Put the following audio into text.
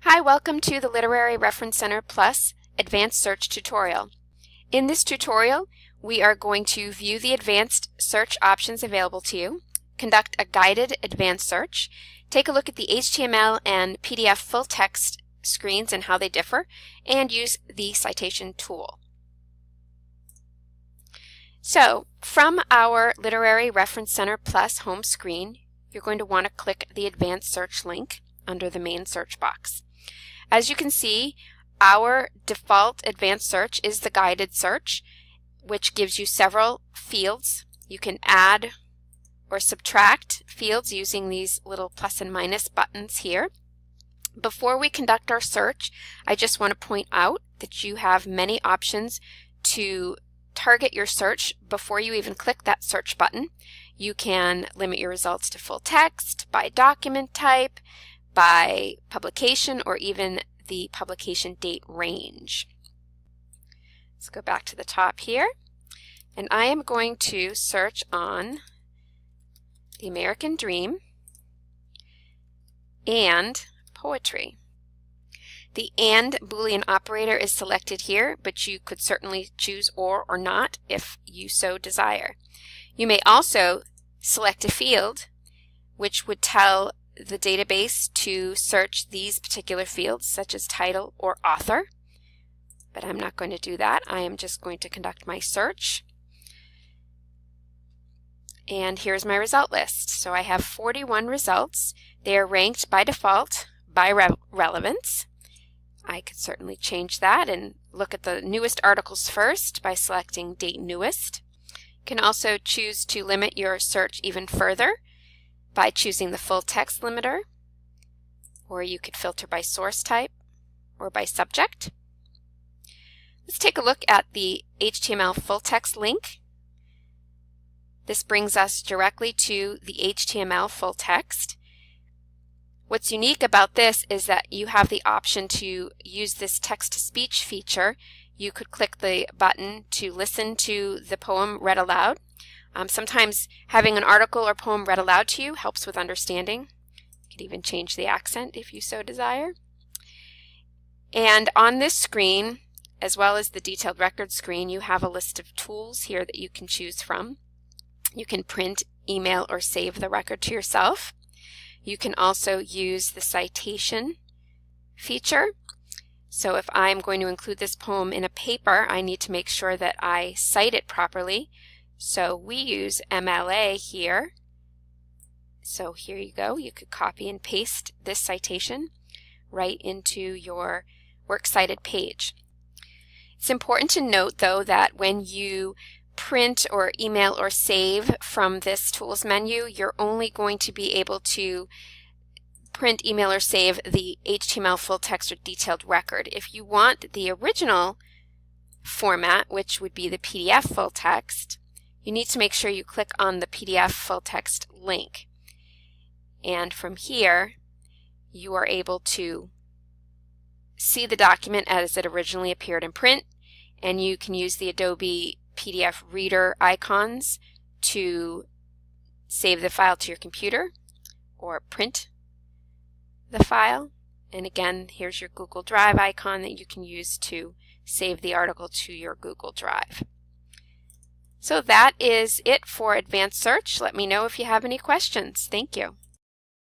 Hi, welcome to the Literary Reference Center Plus Advanced Search tutorial. In this tutorial, we are going to view the advanced search options available to you, conduct a guided advanced search, take a look at the HTML and PDF full text screens and how they differ, and use the citation tool. So, from our Literary Reference Center Plus home screen, you're going to want to click the Advanced Search link under the main search box. As you can see, our default advanced search is the guided search, which gives you several fields. You can add or subtract fields using these little plus and minus buttons here. Before we conduct our search, I just want to point out that you have many options to target your search before you even click that search button. You can limit your results to full text, by document type, by publication, or even the publication date range. Let's go back to the top here, and I am going to search on the American Dream and poetry. The AND Boolean operator is selected here, but you could certainly choose or not if you so desire. You may also select a field which would tell the database to search these particular fields, such as title or author, but I'm not going to do that. I am just going to conduct my search. And here's my result list. So I have 41 results. They are ranked by default by relevance. I could certainly change that and look at the newest articles first by selecting Date Newest. You can also choose to limit your search even further by choosing the full text limiter, or you could filter by source type or by subject. Let's take a look at the HTML full text link. This brings us directly to the HTML full text. What's unique about this is that you have the option to use this text-to-speech feature. You could click the button to listen to the poem read aloud. Sometimes having an article or poem read aloud to you helps with understanding. You could even change the accent if you so desire. And on this screen, as well as the detailed record screen, you have a list of tools here that you can choose from. You can print, email, or save the record to yourself. You can also use the citation feature. So if I'm going to include this poem in a paper, I need to make sure that I cite it properly. So we use MLA here. So here you go. You could copy and paste this citation right into your works cited page. It's important to note, though, that when you print or email or save from this tools menu, you're only going to be able to print, email, or save the HTML full text or detailed record. If you want the original format, which would be the PDF full text, you need to make sure you click on the PDF full text link. And from here, you are able to see the document as it originally appeared in print, and you can use the Adobe PDF Reader icons to save the file to your computer or print the file. And again, here's your Google Drive icon that you can use to save the article to your Google Drive. So that is it for advanced search. Let me know if you have any questions. Thank you.